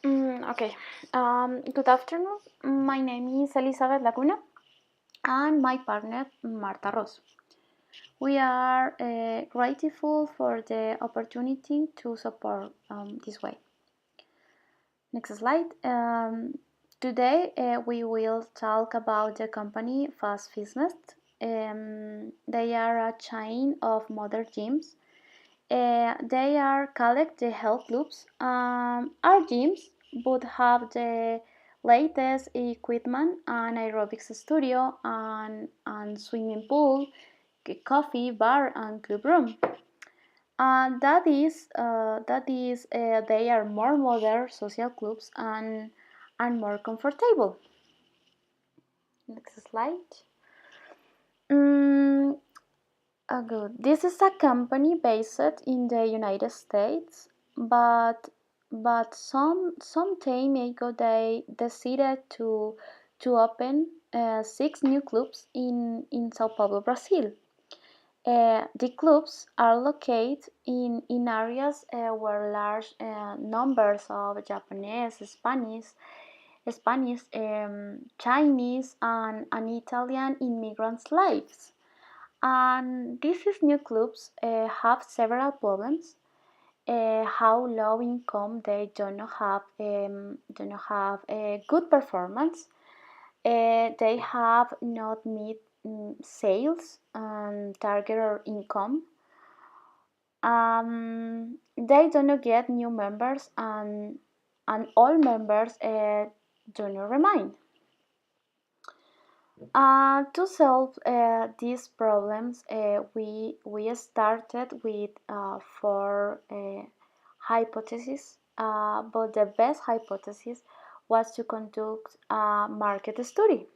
Okay. Good afternoon. My name is Elizabeth Laguna and my partner Marta Ros. We are grateful for the opportunity to support this way. Next slide. Today we will talk about the company Fast Fitness. They are a chain of modern gyms. They are called the health clubs. Our gyms would have the latest equipment, an aerobics studio, and swimming pool, coffee bar, and club room. That is, they are more modern social clubs and more comfortable. Next slide. Mm, Good. This is a company based in the United States, but some time ago they decided to open six new clubs in Sao Paulo, Brazil. The clubs are located in areas where large numbers of Japanese, Spanish, Chinese, and Italian immigrants lives. And these new clubs have several problems. How low income, they do not have a good performance. They have not meet sales and target or income. They do not get new members, and all members do not remain. To solve these problems, we started with four hypotheses, but the best hypothesis was to conduct a market study.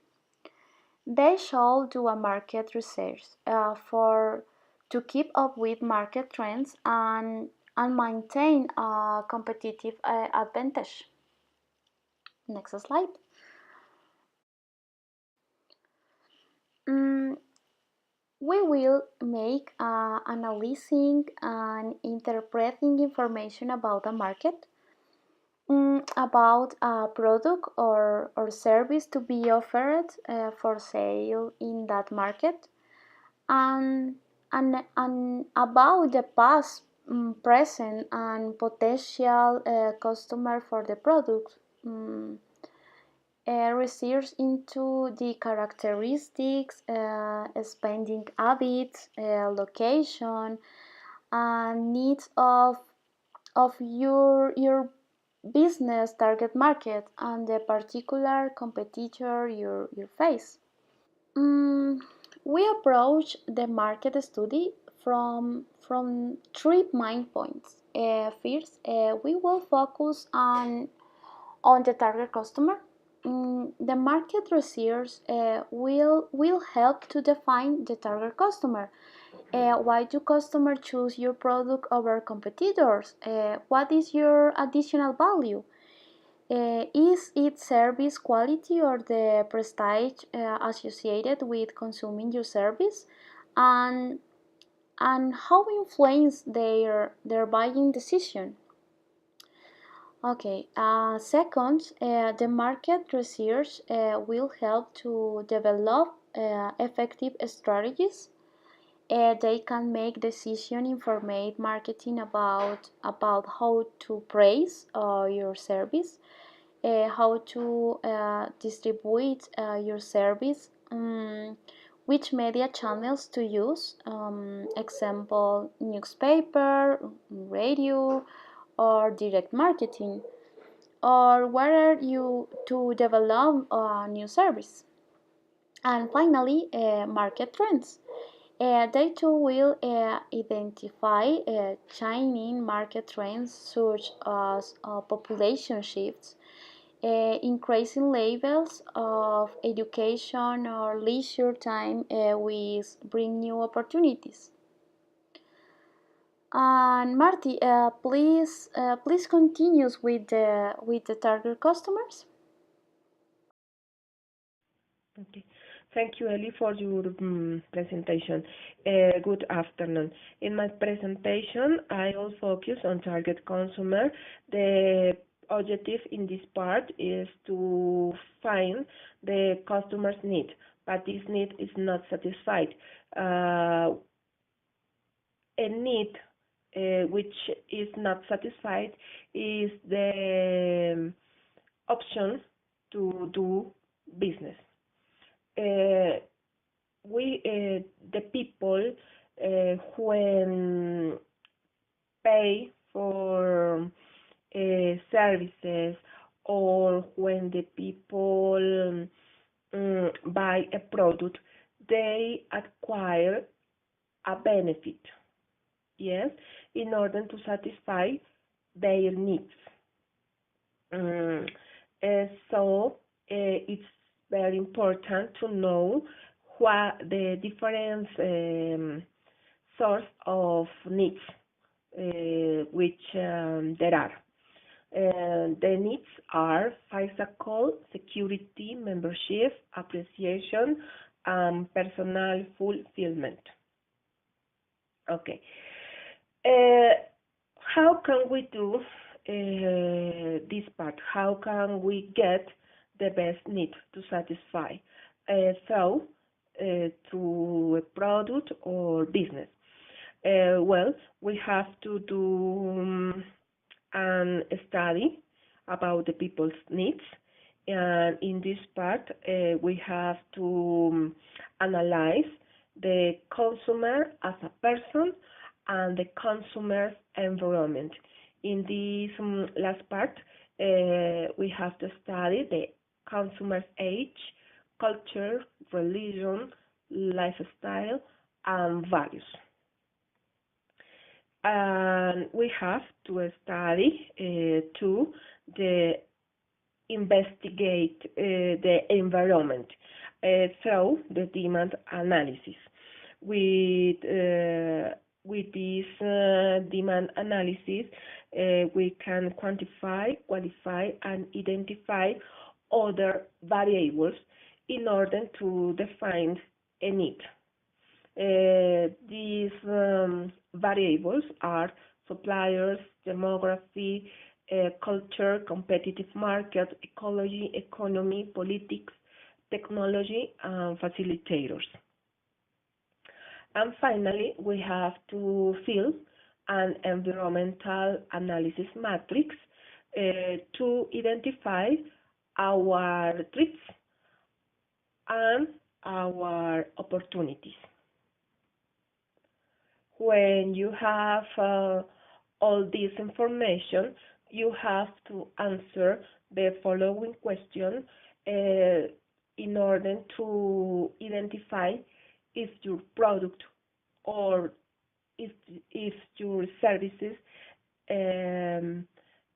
They should do a market research for to keep up with market trends and maintain a competitive advantage. Next slide. Mm, We will make analyzing and interpreting information about a market, about a product or service to be offered for sale in that market, and, and about the past, present, and potential customer for the product. Research into the characteristics, spending habits, location, and needs of your business target market and the particular competitor you face. Mm, we approach the market study from three main points. First, we will focus on the target customer. The market research will help to define the target customer. Why do customers choose your product over competitors? What is your additional value? Is it service quality or the prestige associated with consuming your service? And and how influence their buying decision? Okay, second, the market research will help to develop effective strategies. They can make decision informed marketing about how to price your service, how to distribute your service, which media channels to use, example newspaper, radio, or direct marketing, or whether you to develop a new service. And finally, market trends. They too will identify changing market trends such as population shifts, increasing levels of education or leisure time, with bring new opportunities. And Marty, please continues with the target customers. Okay. Thank you, Eli, for your presentation. Good afternoon. In my presentation, I will focus on target consumer. The objective in this part is to find the customer's need, but this need is not satisfied. A need which is not satisfied is the option to do business. Uh, the people when pay for services, or when the people buy a product, they acquire a benefit, yes, in order to satisfy their needs. Um, so it's very important to know what the different source of needs which there are. The needs are physical, security, membership, appreciation, and personal fulfillment. Okay. Uh, how can we do this part? How can we get the best need to satisfy? Through a product or business. Well, we have to do an study about the people's needs, and in this part, we have to analyze the consumer as a person and the consumer's environment. In this last part, we have to study the consumer's age, culture, religion, lifestyle, and values. And we have to study to the investigate the environment through the demand analysis. With this demand analysis, we can quantify, qualify, and identify other variables in order to define a need. These variables are suppliers, demography, culture, competitive market, ecology, economy, politics, technology, and facilitators. And finally, we have to fill an environmental analysis matrix to identify our threats and our opportunities. When you have all this information, you have to answer the following question in order to identify if your product or if your services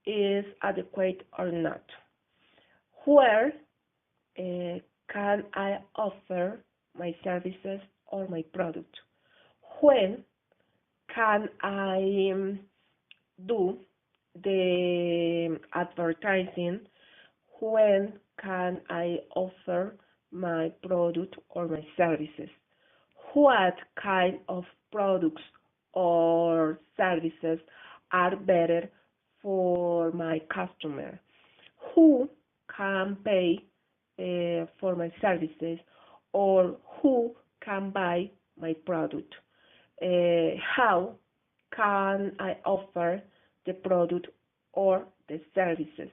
is adequate or not. Where can I offer my services or my product? When can I do the advertising? When can I offer my product or my services? What kind of products or services are better for my customer? Who can pay for my services, or who can buy my product? How can I offer the product or the services?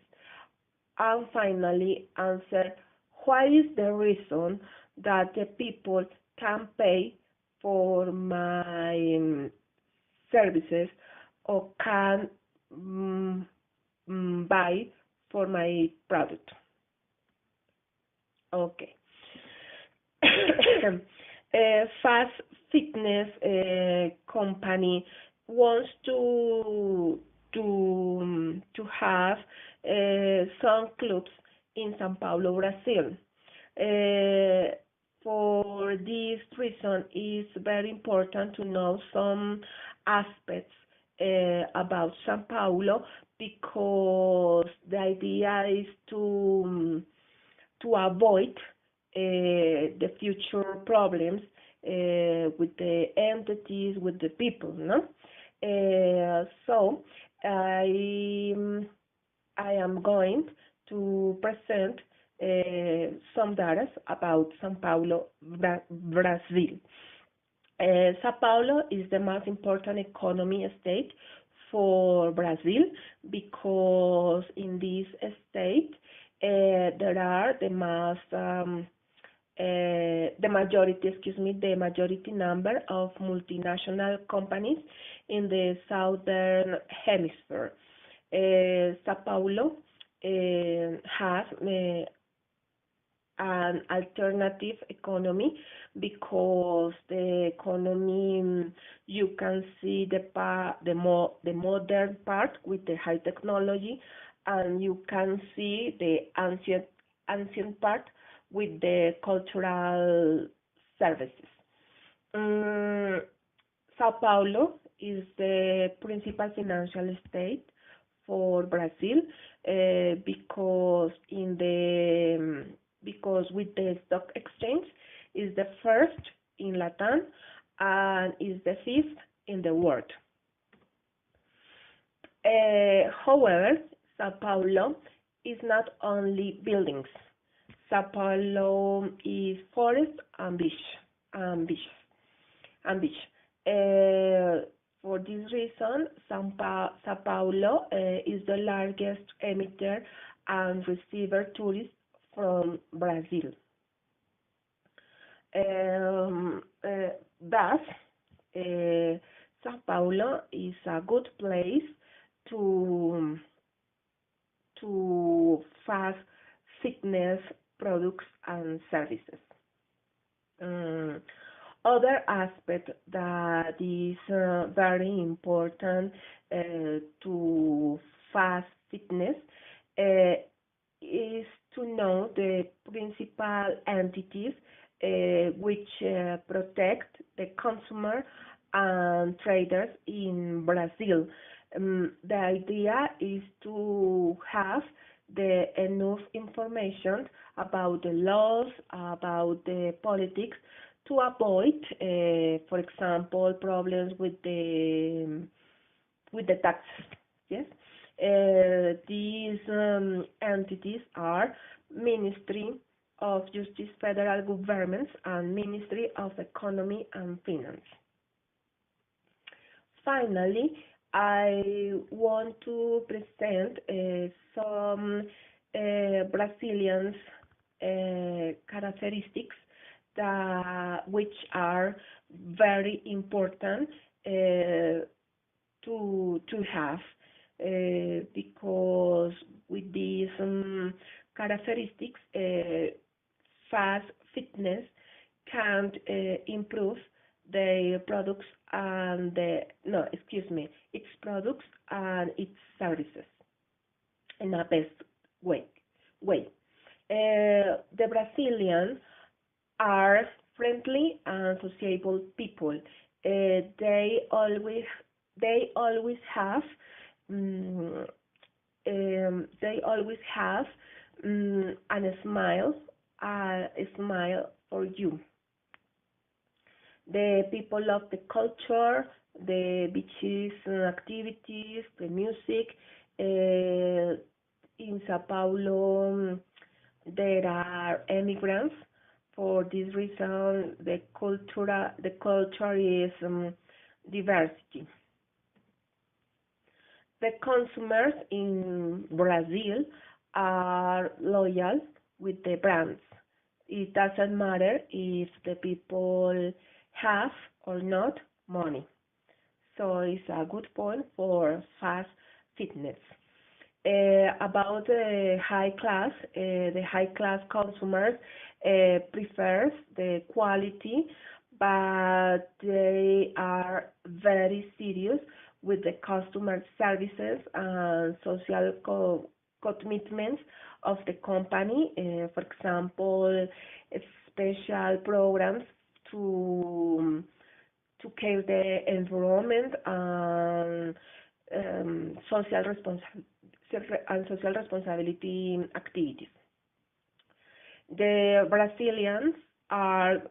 And finally, answer what is the reason that the people can pay for my services or can buy for my product. Okay. A fast fitness company wants to have some clubs in São Paulo, Brazil. For this reason, it's very important to know some aspects about São Paulo, because the idea is to avoid the future problems with the entities, with the people, no? So I I am going to present some data about São Paulo, Brazil. Sao Paulo is the most important economy state for Brazil because in this state there are the majority, the majority number of multinational companies in the southern hemisphere. Sao Paulo has an alternative economy because the economy you can see the modern part with the high technology, and you can see the ancient part with the cultural services. Um, Sao Paulo is the principal financial state for Brazil because with the stock exchange is the first in Latin and is the fifth in the world. However, Sao Paulo is not only buildings. Sao Paulo is forest and beach and beach and beach. For this reason, Sao Paulo is the largest emitter and receiver tourists from Brazil. Thus, Sao Paulo is a good place to fast fitness products and services. Um, Other aspect that is very important to fast fitness uh, is to know the principal entities which protect the consumer and traders in Brazil. The idea is to have the enough information about the laws, about the politics, to avoid, for example, problems with the taxes. Yes, these entities are Ministry of Justice, Federal Governments, and Ministry of Economy and Finance. Finally, I want to present some Brazilian characteristics which are very important to have because with these characteristics, fast fitness can improve their products and its products and its services in a best way. Way. The Brazilians are friendly and sociable people. They always have um, a smile for you. The people love the culture, the beaches activities, the music. In Sao Paulo, there are immigrants. For this reason, the culture is diversity. The consumers in Brazil are loyal with the brands. It doesn't matter if the people have or not money. So it's a good point for fast fitness. About the high class consumers prefers the quality, but they are very serious with the customer services and social commitments of the company. For example, special programs to care the environment and social social responsibility activities. The Brazilians are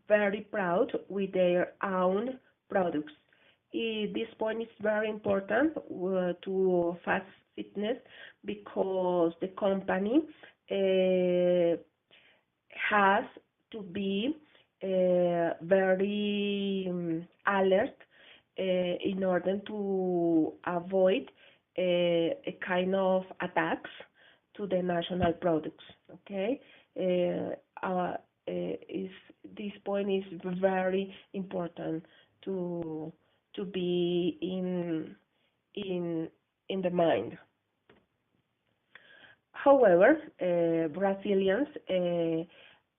very proud with their own products. This point is very important to fast fitness because the company uh, has to be very alert in order to avoid a kind of attacks to the national products. Okay, is this point is very important to be in in the mind. However, Brazilians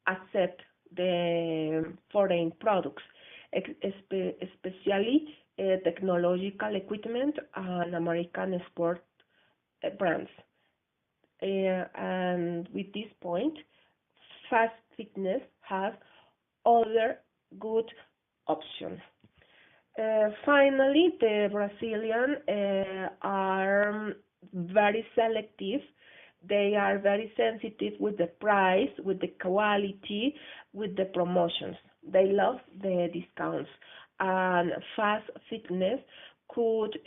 accept the foreign products, especially technological equipment and American sport brands. And with this point, fast fitness has other good options. Finally, the Brazilian are very selective. They are very sensitive with the price, with the quality, with the promotions. They love the discounts. And fast fitness could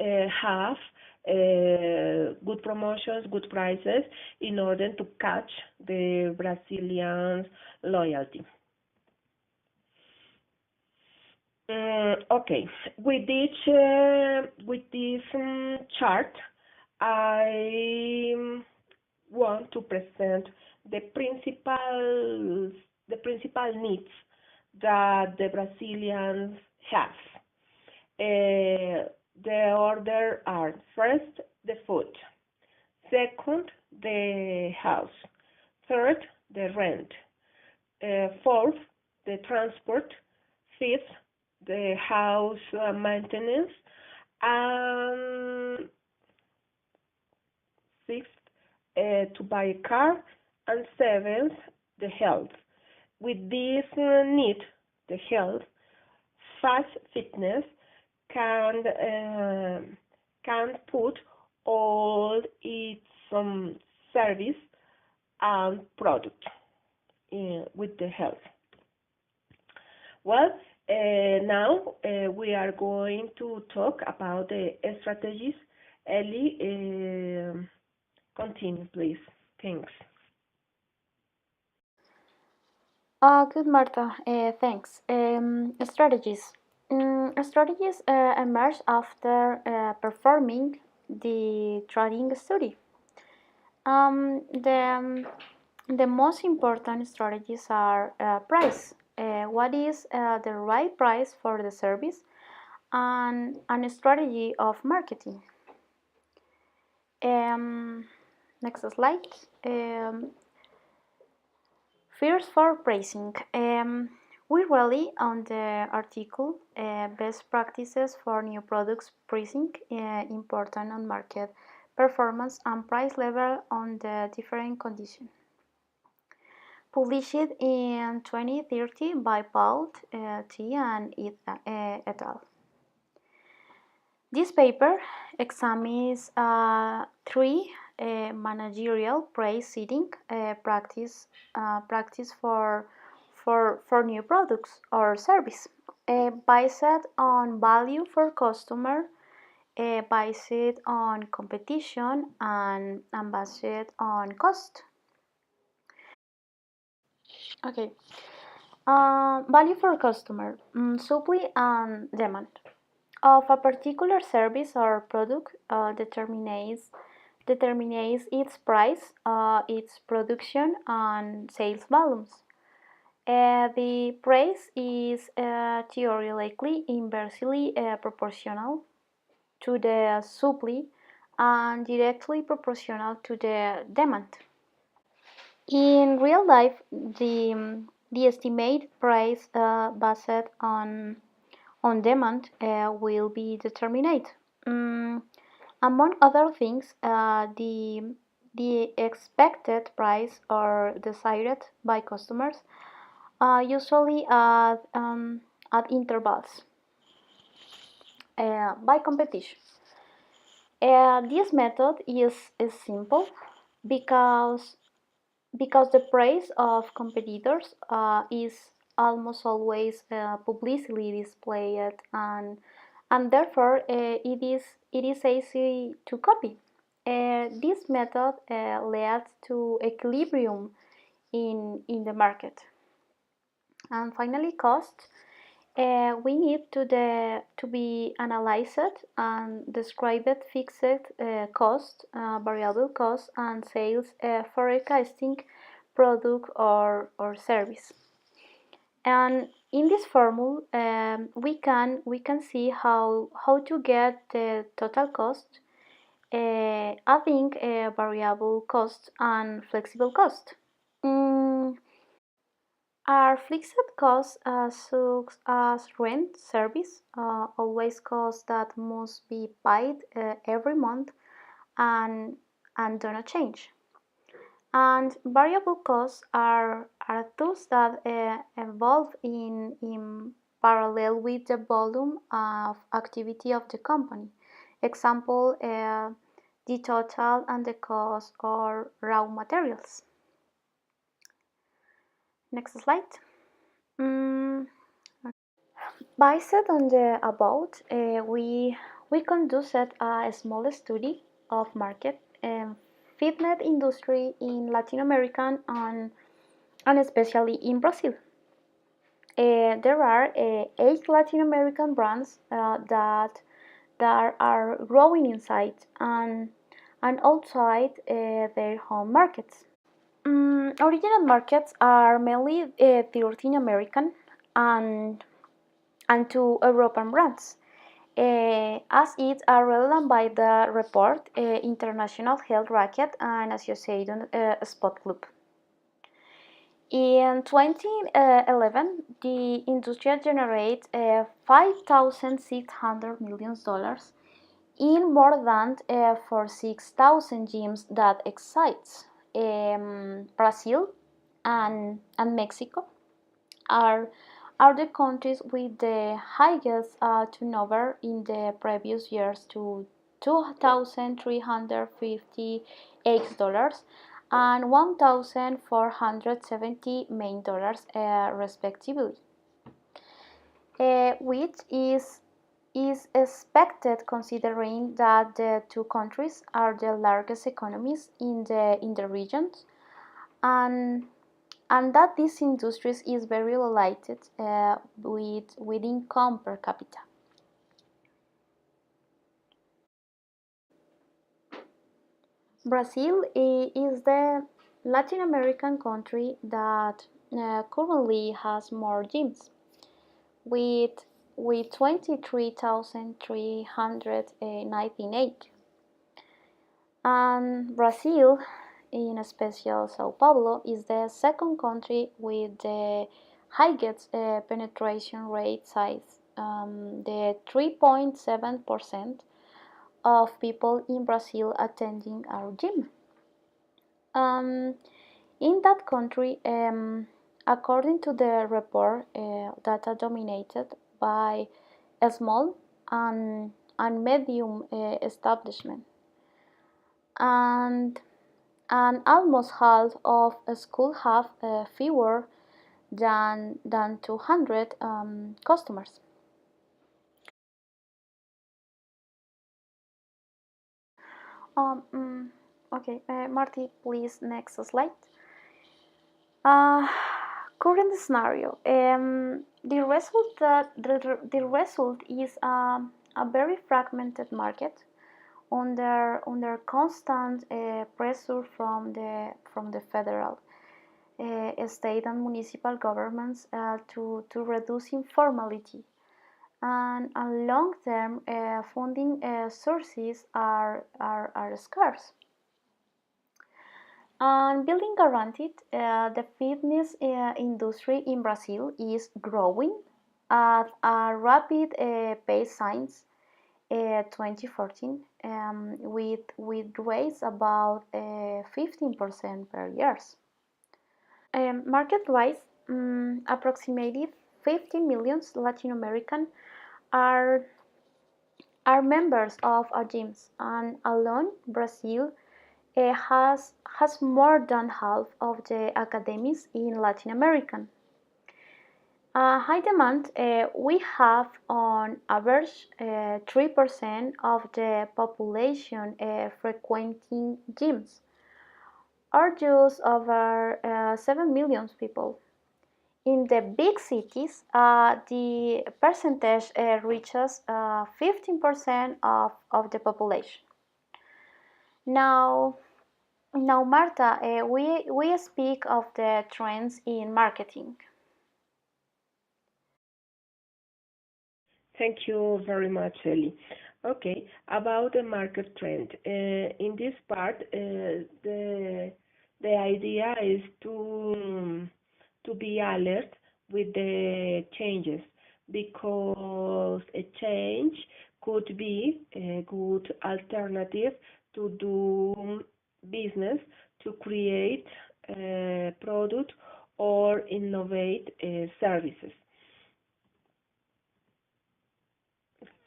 have good promotions, good prices in order to catch the Brazilians' loyalty. Okay, with this chart, I want to present the principal needs that the Brazilians have. The order are first the food, second the house, third the rent, fourth the transport, fifth the house maintenance, and sixth to buy a car, and seventh the health. With this need, the health, fast fitness can can put all its service and product with the health. Well, now we are going to talk about the strategies. Ellie, continue, please. Thanks. Good, Marta. Thanks. Strategies emerge after performing the trading study. The most important strategies are price. What is the right price for the service, and a strategy of marketing. Next slide. First, for pricing. We rely on the article Best Practices for New Products Pricing, important on market performance and price level on the different conditions. Published in 2013 by Paul T. and et al. This paper examines three managerial price setting practice for new products or service, based on value for customer, based on competition, and based on cost. Okay. Value for customer, supply and demand of a particular service or product determines its price, its production, and sales volumes. The price is theoretically inversely proportional to the supply and directly proportional to the demand. In real life, the estimate price based on demand will be determined. Among other things, the expected price are decided by customers, usually at intervals, by competition. This method is simple because the price of competitors is almost always publicly displayed, and therefore it is easy to copy. This method leads to equilibrium in the market. And finally, cost. We need to be analyzed and described fixed cost, variable cost, and sales forecasting product or service. And in this formula, we can see how to get the total cost, adding variable cost and flexible cost. Mm, Our fixed costs, such as rent, service, always costs that must be paid every month and do not change. And variable costs are those that evolve in parallel with the volume of activity of the company. Example, the total and the cost or raw materials. Next slide. Mm, Based on the above, we conducted a small study of market fitness industry in Latin America and especially in Brazil. There are 8 Latin American brands that are growing inside and outside their home markets. Original markets are mainly 13 American and to European brands, as it are relevant by the report International Health Racket and Association Sport Club. In 2011, the industry generated $5,600 million in more than 46,000 gyms that exist. Brazil and Mexico are the countries with the highest turnover in the previous years to $2,358 and $1,470 main dollars respectively, which is expected considering that the two countries are the largest economies in the regions and that these industries is very related with income per capita. Brazil is the Latin American country that currently has more gyms, with 23,398. And Brazil, in special Sao Paulo, is the second country with the highest penetration rate size, the 3.7% of people in Brazil attending our gym. Um, in that country, according to the report, data dominated by a small and medium establishment, and almost half of schools have fewer than 200 customers. Um, mm, okay, Marty, please next slide. Uh, Current scenario. The result is a very fragmented market under constant pressure from the federal, state and municipal governments to reduce informality and long-term funding sources are scarce. And building guaranteed, the fitness industry in Brazil is growing at a rapid pace since 2014, with rates about 15% per year. Market-wise, approximately 50 million Latin American are members of a gyms, and alone Brazil has more than half of the academies in Latin America. High demand, we have on average 3% of the population frequenting gyms, or just over 7 million people. In the big cities, the percentage reaches 15% of the population. Now, now Marta, we speak of the trends in marketing. Thank you very much, Ellie. Okay, about the market trend. In this part, the idea is to be alert with the changes because a change could be a good alternative to do business, to create a product or innovate services.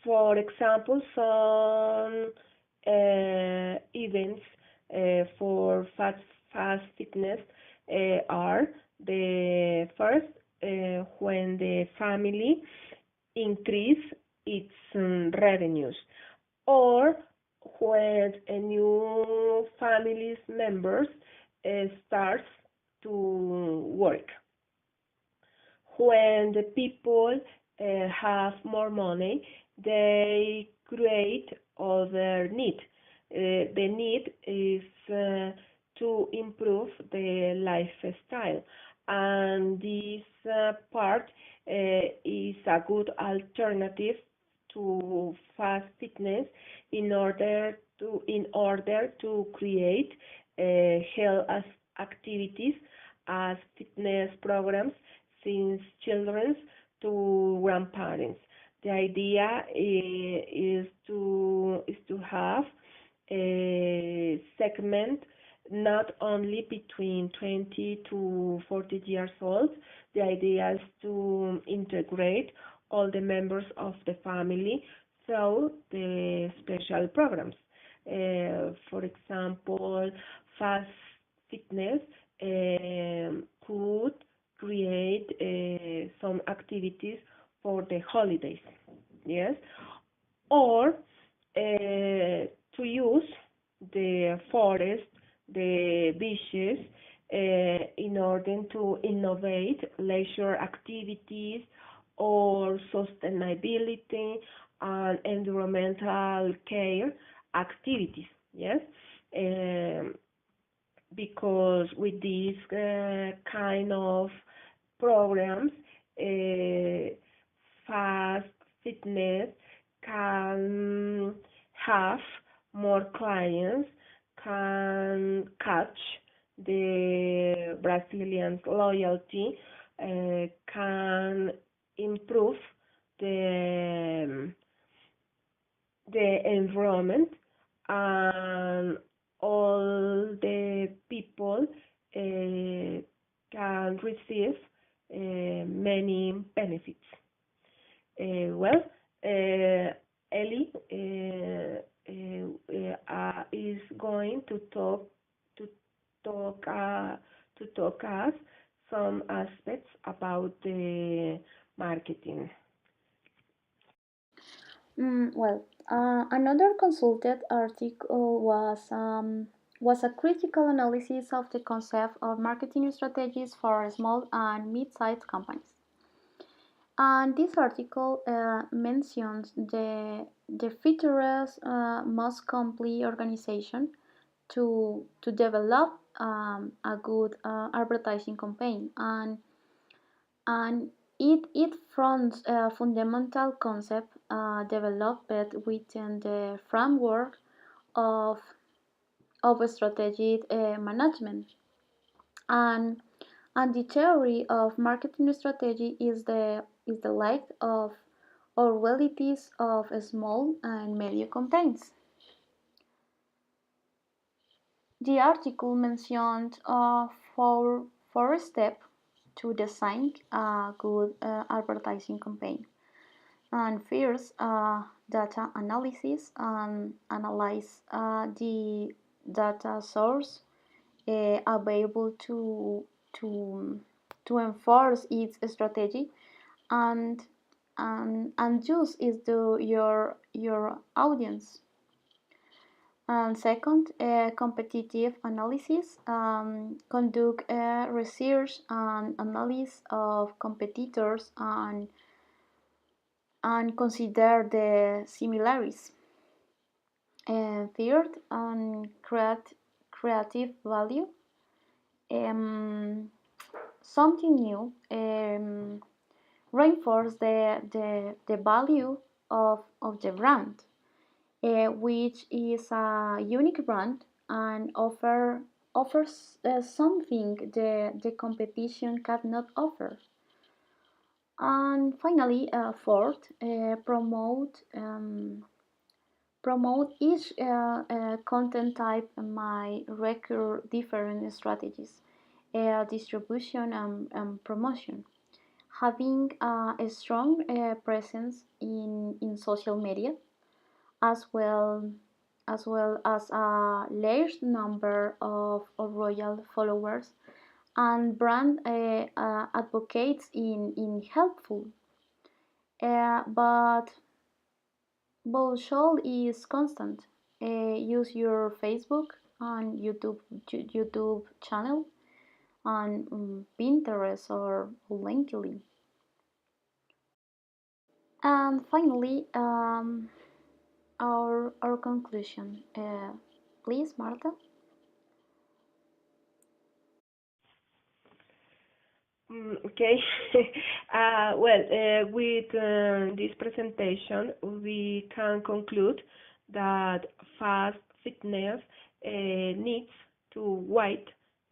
For example, some events for fast fitness are the first when the family increase its revenues or when a new family's members starts to work. When the people have more money, they create other need. The need is to improve the lifestyle, and this part is a good alternative to fast fitness in order to create health activities as fitness programs since children to grandparents. The idea is to have a segment not only between 20 to 40 years old. The idea is to integrate all the members of the family through the special programs. For example, fast fitness could create some activities for the holidays, yes, or to use the forest, the beaches, in order to innovate leisure activities or sustainability and environmental care activities, yes. Um, because with these kind of programs, uh, fast fitness can have more clients, can catch the Brazilians' loyalty, can improve the the environment, and all the people can receive many benefits. Well, Ellie is going to talk to talk us some aspects about the marketing. Another consulted article was a critical analysis of the concept of marketing strategies for small and mid-sized companies. And this article mentions the features most complete organization to develop a good advertising campaign, and it fronts a fundamental concept developed within the framework of strategic management, and the theory of marketing strategy is the light of or realities of small and medium campaigns. The article mentioned four steps to design a good advertising campaign. And first, data analysis and analyze the data source available to to enforce its strategy, and and use it to your audience. And second, competitive analysis. Conduct research and analysis of competitors and consider the similarities. And third, creative value. Um, Something new. Reinforce the value of the brand, which is a unique brand and offers something the competition cannot offer. And finally, fourth, promote each content type might require different strategies, distribution and promotion. Having a strong presence in social media, as well as a large number of royal followers and brand advocates in helpful. But social is constant. Use your Facebook and YouTube channel on Pinterest or LinkedIn. And finally, our conclusion. Please, Marta. Okay. With this presentation, we can conclude that fast fitness needs to widen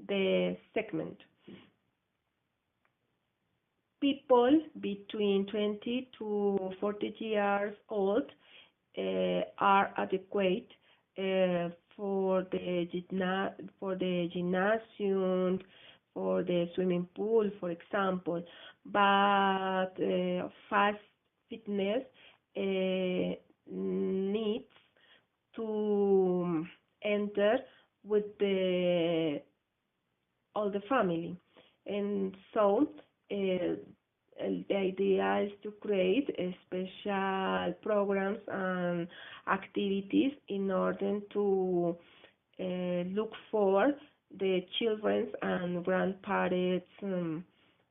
the segment. People between 20 to 40 years old are adequate for the gymnasium, for the swimming pool, for example. But fast fitness needs to enter with the all the family, and so the idea is to create special programs and activities in order to look for the children's and grandparents'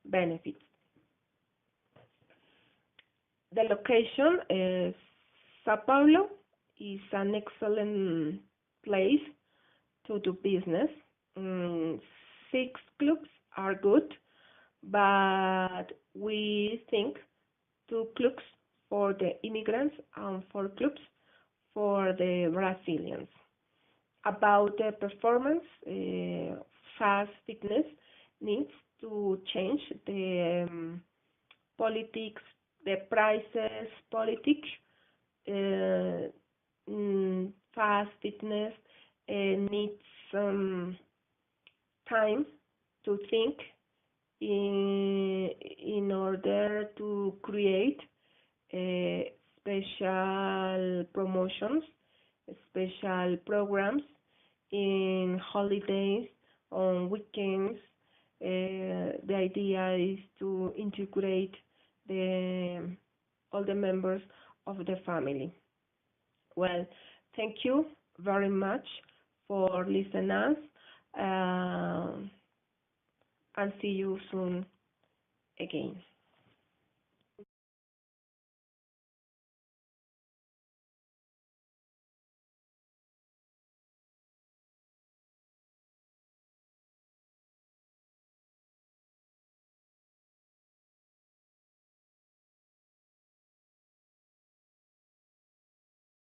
benefits. The location is Sao Paulo is an excellent place to do business. Mm, 6 clubs are good, but we think 2 clubs for the immigrants and 4 clubs for the Brazilians. About the performance, fast fitness needs to change the politics, the prices politics. Uh, Fast fitness needs some time to think in order to create special promotions, special programs in holidays, on weekends. The idea is to integrate the all the members of the family. Well, thank you very much for listening us, uh, and see you soon again.